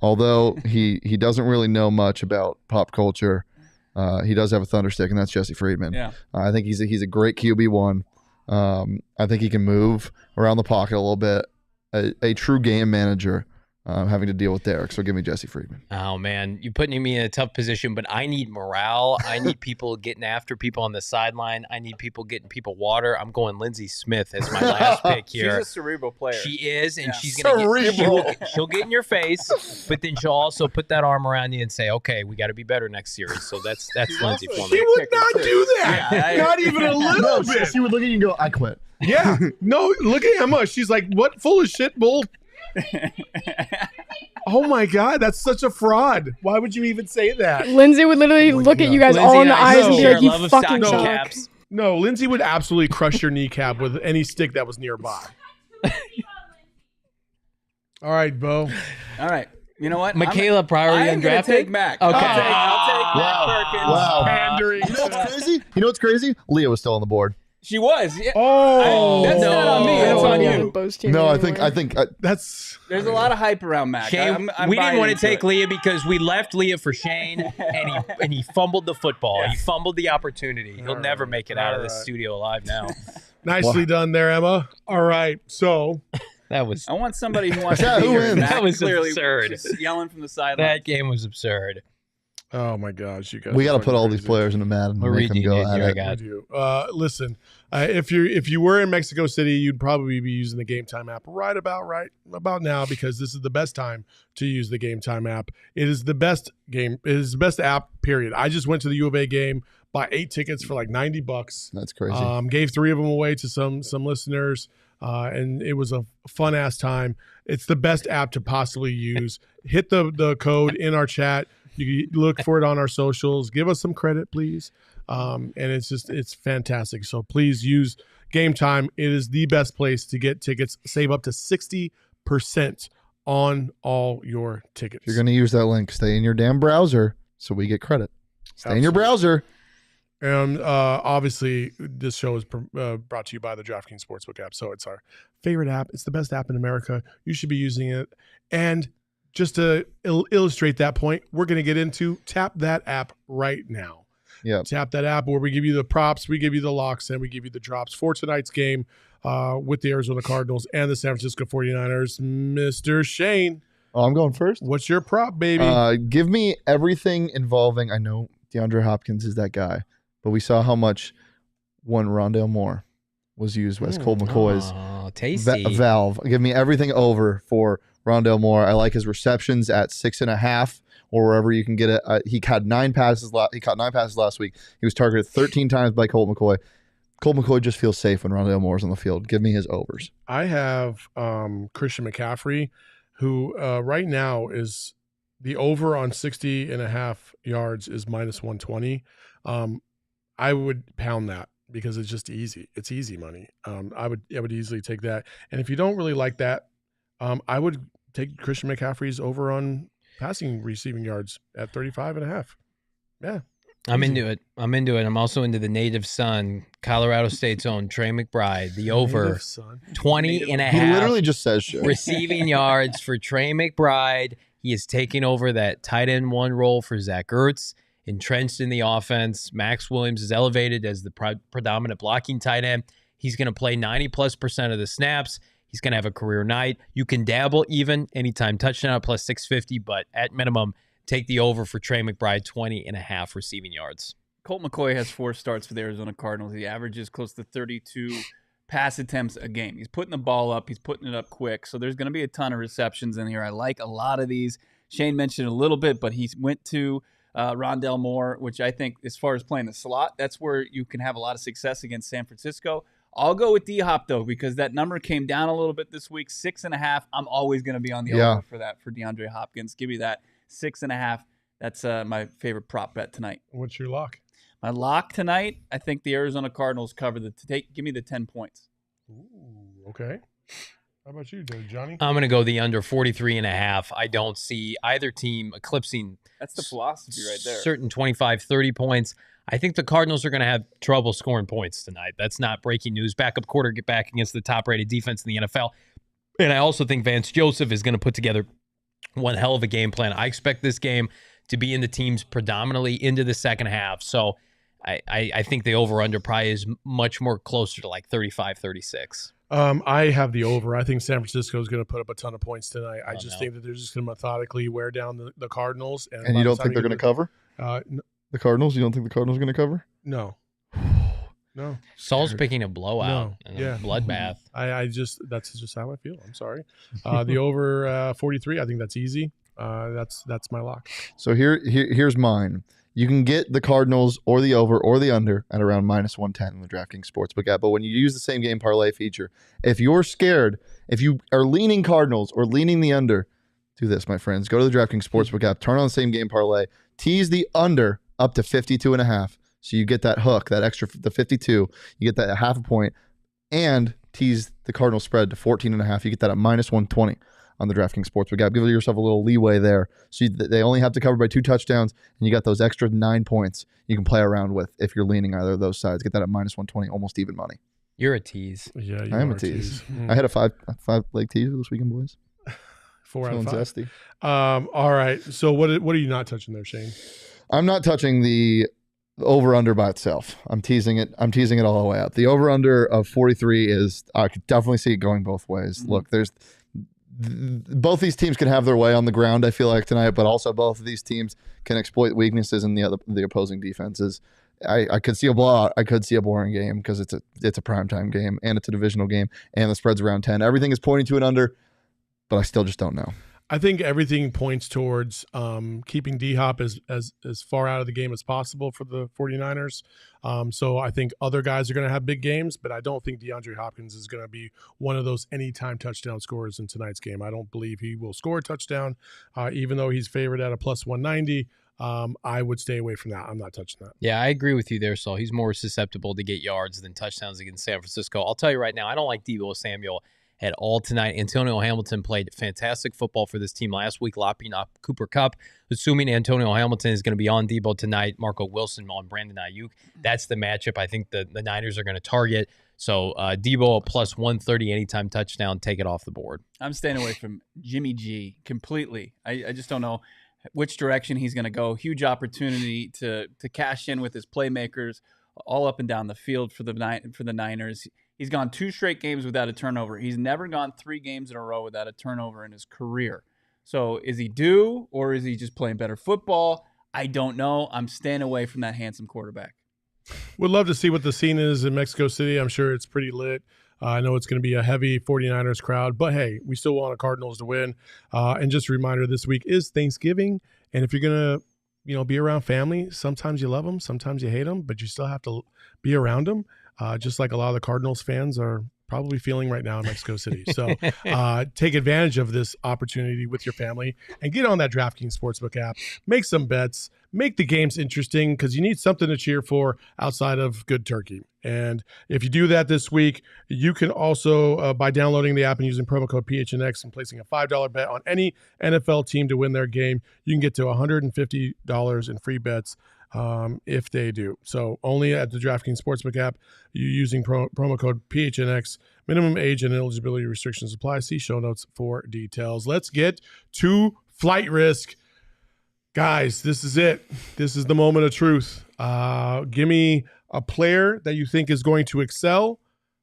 although he doesn't really know much about pop culture, he does have a thunderstick, and that's Jesse Friedman. Yeah. I think he's a great QB1. I think he can move around the pocket a little bit. A true game manager, having to deal with Derek. So give me Jesse Friedman. Oh man, you're putting me in a tough position, but I need morale. I need people getting after people on the sideline. I need people getting people water. I'm going Lindsey Smith as my last pick here. She's a cerebral player. She is, and Yeah. she's gonna Cerebral. she'll get in your face, but then she'll also put that arm around you and say, "Okay, we got to be better next series." So that's Lindsey for He me. would not do that. Not even a little bit. She would look at you and go, "I quit." Yeah. No, look at Emma. She's like, what? Full of shit, bull. Oh my God, that's such a fraud. Why would you even say that? Lindsay would literally look at you guys all in the eyes and be share like, a "You love of fucking stocking suck." caps. No, Lindsay would absolutely crush your kneecap with any stick that was nearby. All right, Bo. All right. You know what? Michaela, priority I'm gonna undrafted? take Mac. Okay. I'll take Mac Perkins. Wow. Pandering. You know what's crazy? Leah was still on the board. She was. Yeah. Oh, That's not on me. That's on you. Bo's team No, I anyway. think that's There's a lot of hype around Mac. Shane, I'm we didn't buying want to into take it. Leah because we left Leah for Shane, and he fumbled the football. He fumbled the opportunity. He'll never make it out of this studio alive now. nicely done there, Emma. All right, so That was I want somebody who wants Yeah, to be who here. wins? Mac That was clearly absurd. just yelling from the sideline. that game was absurd. oh my gosh, you guys. we got to are put all fucking these crazy. players into Madden What and make read them you go need at here? I it. got Would you? Listen, if you were in Mexico City, you'd probably be using the Game Time app right about now, because this is the best time to use the Game Time app. It is the best game. It is the best app. Period. I just went to the U of A game, bought 8 tickets for like $90. That's crazy. Gave 3 of them away to some listeners, and it was a fun ass time. It's the best app to possibly use. Hit the code in our chat. You can look for it on our socials. Give us some credit, please. And it's fantastic. So please use Game Time. It is the best place to get tickets. Save up to 60% on all your tickets. If you're going to use that link, stay in your damn browser so we get credit. Stay in your browser. And obviously, this show is brought to you by the DraftKings Sportsbook app. So it's our favorite app. It's the best app in America. You should be using it. And just to illustrate that point, we're going to get into Tap That App right now. Yeah. Tap That App, where we give you the props, we give you the locks, and we give you the drops for tonight's game with the Arizona Cardinals and the San Francisco 49ers. Mr. Shane. Oh, I'm going first. What's your prop, baby? Give me everything involving. I know DeAndre Hopkins is that guy, but we saw how much one Rondale Moore was used as Colt McCoy's tasty. valve. Give me everything over for Rondale Moore. I like his receptions at 6.5 or wherever you can get it. He caught 9 passes. He caught 9 passes last week. He was targeted 13 times by Colt McCoy. Colt McCoy just feels safe when Rondale Moore's on the field. Give me his overs. I have Christian McCaffrey, who right now is the over on 60.5 yards is -120. I would pound that because it's just easy. It's easy money. I would easily take that. And if you don't really like that, I would take Christian McCaffrey's over on receiving yards at 35.5. Yeah. I'm into it. I'm also into the native son, Colorado State's own Trey McBride, the over 20 and a He half literally just says shit. receiving yards for Trey McBride. He is taking over that tight end 1 role for Zach Ertz, entrenched in the offense. Max Williams is elevated as the predominant blocking tight end. He's going to play 90+% of the snaps. He's going to have a career night. You can dabble even anytime touchdown at +650, but at minimum, take the over for Trey McBride, 20.5 receiving yards. Colt McCoy has 4 starts for the Arizona Cardinals. He averages close to 32 pass attempts a game. He's putting the ball up. He's putting it up quick. So there's going to be a ton of receptions in here. I like a lot of these. Shane mentioned a little bit, but he went to Rondale Moore, which I think as far as playing the slot, that's where you can have a lot of success against San Francisco. I'll go with D-Hop, though, because that number came down a little bit this week, 6.5. I'm always going to be on the over for that for DeAndre Hopkins. Give me that 6.5. That's my favorite prop bet tonight. What's your lock? My lock tonight, I think the Arizona Cardinals cover give me the 10 points. Ooh, okay. How about you, Johnny? I'm going to go the under 43.5. I don't see either team eclipsing. That's the philosophy right there. Certain 25, 30 points. I think the Cardinals are going to have trouble scoring points tonight. That's not breaking news. Backup quarterback against the top-rated defense in the NFL. And I also think Vance Joseph is going to put together one hell of a game plan. I expect this game to be in the teams predominantly into the second half. So I think the over-under probably is much more closer to like 35, 36. I have the over. I think San Francisco is going to put up a ton of points tonight. I think that they're just going to methodically wear down the Cardinals. And you don't think they're going to cover? The Cardinals? You don't think the Cardinals are going to cover? No. No. Saul's picking a blowout and a bloodbath. That's just how I feel. I'm sorry. The over 43, I think that's easy. That's my lock. So here's mine. You can get the Cardinals or the over or the under at around -110 in the DraftKings Sportsbook app. But when you use the same game parlay feature, if you're scared, if you are leaning Cardinals or leaning the under, do this, my friends. Go to the DraftKings Sportsbook app, turn on the same game parlay, tease the under up to 52.5. So you get that hook, that extra, the 52. You get that half a point, and tease the Cardinal spread to 14.5. You get that at -120 on the DraftKings Sportsbook app. Give yourself a little leeway there. So they only have to cover by 2 touchdowns, and you got those extra 9 points you can play around with if you're leaning either of those sides. Get that at -120, almost even money. You're a tease. Yeah, I am a tease. I had a five leg tease this weekend, boys. 4 out of 5. Zesty. All right. So what are you not touching there, Shane? I'm not touching the over-under by itself. I'm teasing it all the way up. The over-under of 43 is, I could definitely see it going both ways. Mm-hmm. Look, both these teams can have their way on the ground, I feel like, tonight, but also both of these teams can exploit weaknesses in the opposing defenses. I could see a blowout. I could see a boring game because it's a primetime game and it's a divisional game and the spread's around 10. Everything is pointing to an under, but I still just don't know. I think everything points towards keeping D-Hop as far out of the game as possible for the 49ers. So I think other guys are going to have big games, but I don't think DeAndre Hopkins is going to be one of those anytime touchdown scorers in tonight's game. I don't believe he will score a touchdown, even though he's favored at a +190. I would stay away from that. I'm not touching that. Yeah, I agree with you there, Saul. He's more susceptible to get yards than touchdowns against San Francisco. I'll tell you right now, I don't like Deebo Samuel at all tonight. Antonio Hamilton played fantastic football for this team last week, lopping up Cooper Kupp. Assuming Antonio Hamilton is going to be on Deebo tonight, Marco Wilson on Brandon Ayuk. That's the matchup I think the Niners are going to target. So Deebo +130 anytime touchdown, take it off the board. I'm staying away from Jimmy G completely. I just don't know which direction he's going to go. Huge opportunity to cash in with his playmakers all up and down the field for the Niners. He's gone 2 straight games without a turnover. He's never gone 3 games in a row without a turnover in his career. So is he due, or is he just playing better football? I don't know. I'm staying away from that handsome quarterback. Would love to see what the scene is in Mexico City. I'm sure it's pretty lit. I know it's going to be a heavy 49ers crowd, but hey, we still want the Cardinals to win. And just a reminder, this week is Thanksgiving, and if you're going to be around family, sometimes you love them, sometimes you hate them, but you still have to be around them. Just like a lot of the Cardinals fans are probably feeling right now in Mexico City. So take advantage of this opportunity with your family and get on that DraftKings Sportsbook app. Make some bets. Make the games interesting because you need something to cheer for outside of good turkey. And if you do that this week, you can also, by downloading the app and using promo code PHNX and placing a $5 bet on any NFL team to win their game, you can get to $150 in free bets if they do. So only at the DraftKings Sportsbook app, you're using promo code PHNX. Minimum age and eligibility restrictions apply. See show notes for details. Let's get to flight risk. Guys, this is it. This is the moment of truth. Give me a player that you think is going to excel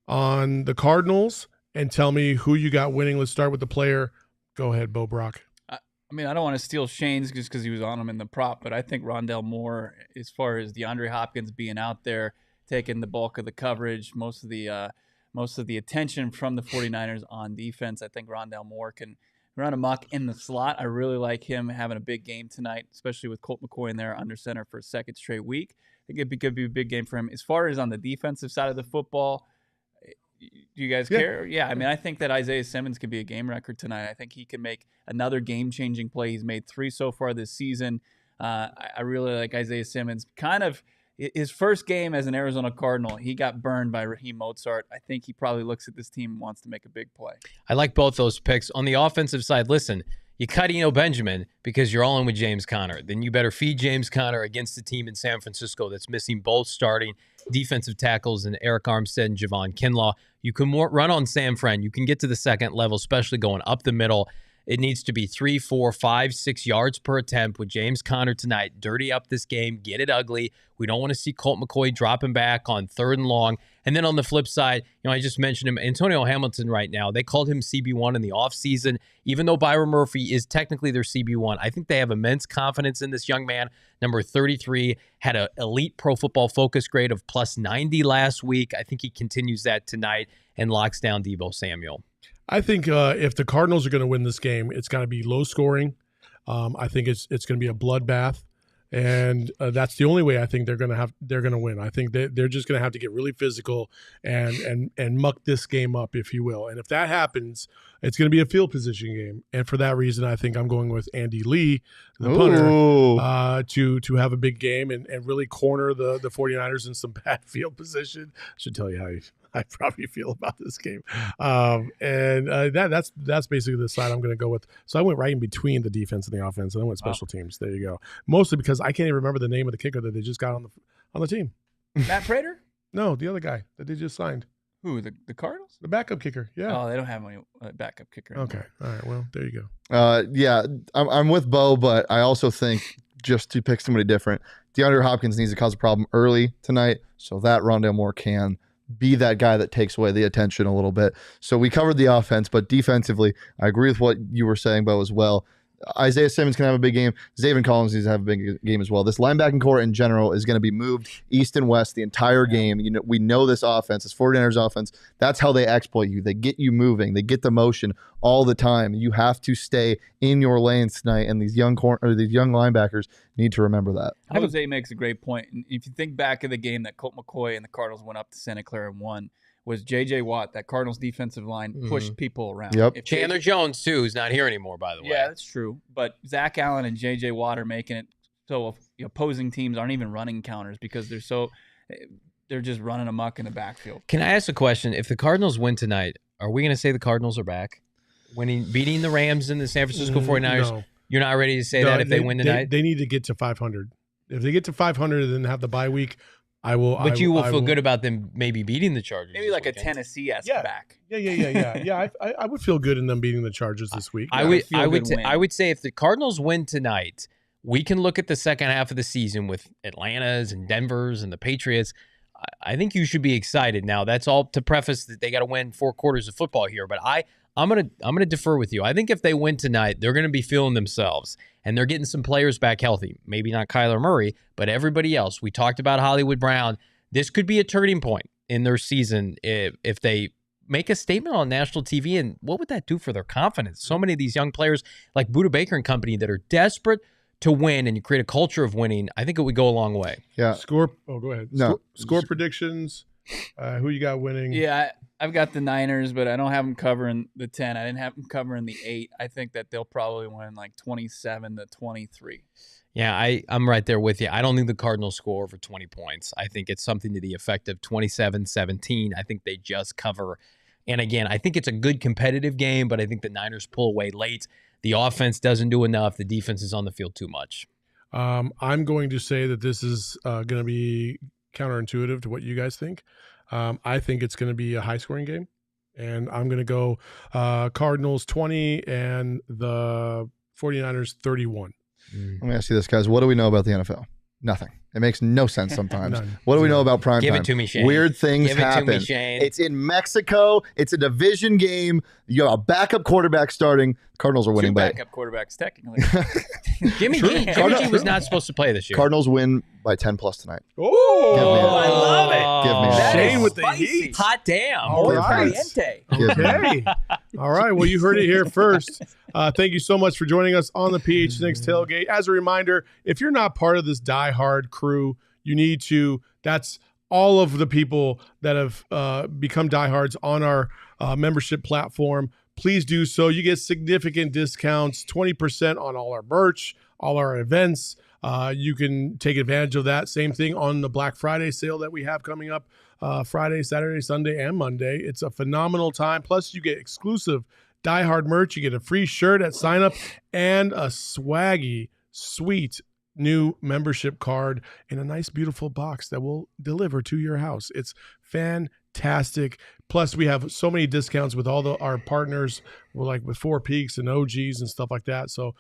on the Cardinals and tell me who you got winning. Let's start with the player. Go ahead, Bo Brock. I mean, I don't want to steal Shane's just because he was on him in the prop, but I think Rondale Moore, as far as DeAndre Hopkins being out there, taking the bulk of the coverage, most of the attention from the 49ers on defense, I think Rondale Moore can run amok in the slot. I really like him having a big game tonight, especially with Colt McCoy in there under center for a second straight week. I think it could be a big game for him. As far as on the defensive side of the football, do you guys care? Yeah, I mean, I think that Isaiah Simmons could be a game record tonight. I think he can make another game-changing play. He's made 3 so far this season. I really like Isaiah Simmons. Kind of his first game as an Arizona Cardinal, he got burned by Raheem Mostert. I think he probably looks at this team and wants to make a big play. I like both those picks. On the offensive side, listen, you cut Eno Benjamin because you're all in with James Conner. Then you better feed James Conner against the team in San Francisco that's missing both starting defensive tackles in Eric Armstead and Javon Kinlaw. You can run on San Fran. You can get to the second level, especially going up the middle. It needs to be 3, 4, 5, 6 yards per attempt with James Conner tonight. Dirty up this game. Get it ugly. We don't want to see Colt McCoy dropping back on 3rd and long. And then on the flip side, I just mentioned him, Antonio Hamilton right now. They called him CB1 in the offseason. Even though Byron Murphy is technically their CB1, I think they have immense confidence in this young man. Number 33 had an elite Pro Football Focus grade of plus 90 last week. I think he continues that tonight and locks down Deebo Samuel. I think if the Cardinals are going to win this game, it's got to be low scoring. I think it's going to be a bloodbath, and that's the only way I think they're going to win. I think they're just going to have to get really physical and muck this game up, if you will. And if that happens, it's going to be a field position game. And for that reason, I think I'm going with Andy Lee, the punter, to have a big game and really corner the 49ers in some bad field position. I should tell you how I probably feel about this game. That's basically the side I'm going to go with. So I went right in between the defense and the offense, and I went special teams. There you go. Mostly because I can't even remember the name of the kicker that they just got on the team. Matt Prater? No, the other guy that they just signed. Who, the Cardinals? The backup kicker, yeah. Oh, they don't have any backup kicker anymore. Okay, all right, well, there you go. Yeah, I'm with Bo, but I also think just to pick somebody different, DeAndre Hopkins needs to cause a problem early tonight so that Rondale Moore can be that guy that takes away the attention a little bit. So we covered the offense, but defensively, I agree with what you were saying, Bo, as well. Isaiah Simmons can have a big game. Zaven Collins needs to have a big game as well. This linebacking core in general is going to be moved east and west the entire game. We know this offense, this 49ers offense. That's how they exploit you. They get you moving. They get the motion all the time. You have to stay in your lanes tonight, and these young linebackers need to remember that. Jose makes a great point. And if you think back of the game that Colt McCoy and the Cardinals went up to Santa Clara and won, was J.J. Watt, that Cardinals defensive line, pushed people around. Yep. Chandler Jones, too, who's not here anymore, by the way. Yeah, that's true. But Zach Allen and J.J. Watt are making it so opposing teams aren't even running counters because they're just running amok in the backfield. Can I ask a question? If the Cardinals win tonight, are we going to say the Cardinals are back? Beating the Rams and the San Francisco 49ers, no. You're not ready to say that if they win tonight? They need to get to 500. If they get to 500 and then have the bye week, But you will feel good about them maybe beating the Chargers. Maybe like a Tennessee-esque back. Yeah. I would feel good in them beating the Chargers this week. I would say if the Cardinals win tonight, we can look at the second half of the season with Atlanta's and Denver's and the Patriots. I think you should be excited. Now, that's all to preface that they got to win 4 quarters of football here. But I'm gonna defer with you. I think if they win tonight, they're gonna be feeling themselves, and they're getting some players back healthy. Maybe not Kyler Murray, but everybody else. We talked about Hollywood Brown. This could be a turning point in their season if they make a statement on national TV. And what would that do for their confidence? So many of these young players like Buda Baker and company that are desperate to win, and you create a culture of winning. I think it would go a long way. Yeah. Go ahead. No. Score predictions. Who you got winning? Yeah, I've got the Niners, but I don't have them covering the 10. I didn't have them covering the 8. I think that they'll probably win like 27-23. Yeah, I'm right there with you. I don't think the Cardinals score over 20 points. I think it's something to the effect of 27-17. I think they just cover. And again, I think it's a good competitive game, but I think the Niners pull away late. The offense doesn't do enough. The defense is on the field too much. I'm going to say that this is going to be counterintuitive to what you guys think. I think it's going to be a high-scoring game, and I'm going to go Cardinals 20 and the 49ers 31. Let me ask you this, guys. What do we know about the NFL? Nothing. It makes no sense sometimes. None. What do we know about prime Give time? it to me, Shane. Weird things Give it happen. to me, Shane. It's in Mexico. It's a division game. You have a backup quarterback starting. Cardinals are winning 2 by backup quarterbacks, technically. Jimmy G was not supposed to play this year. Cardinals win by 10+ tonight. Oh, I love it. Give me That Shane is with the spicy. heat. Hot damn. All right. Caliente. Okay. All right. Well, you heard it here first. Thank you so much for joining us on the PHNX Tailgate. As a reminder, if you're not part of this diehard crew, you need to. That's all of the people that have become diehards on our membership platform. Please do so. You get significant discounts, 20% on all our merch, all our events. You can take advantage of that. Same thing on the Black Friday sale that we have coming up Friday, Saturday, Sunday, and Monday. It's a phenomenal time. Plus, you get exclusive Die Hard merch. You get a free shirt at sign up and a swaggy, sweet new membership card in a nice, beautiful box that will deliver to your house. It's fantastic. Plus, we have so many discounts with all our partners. We're like with Four Peaks and OGs and stuff like that. So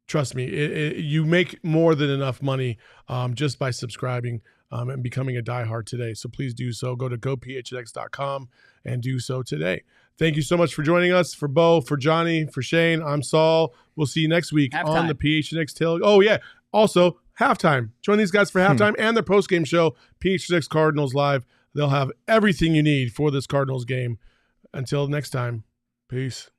trust me, you make more than enough money just by subscribing and becoming a diehard today. So please do so. Go to gophnx.com and do so today. Thank you so much for joining us. For Bo, for Johnny, for Shane, I'm Saul. We'll see you next week on the PHNX Tail. Oh, yeah. Also, halftime. Join these guys for halftime and their postgame show, PHNX Cardinals Live. They'll have everything you need for this Cardinals game. Until next time, peace.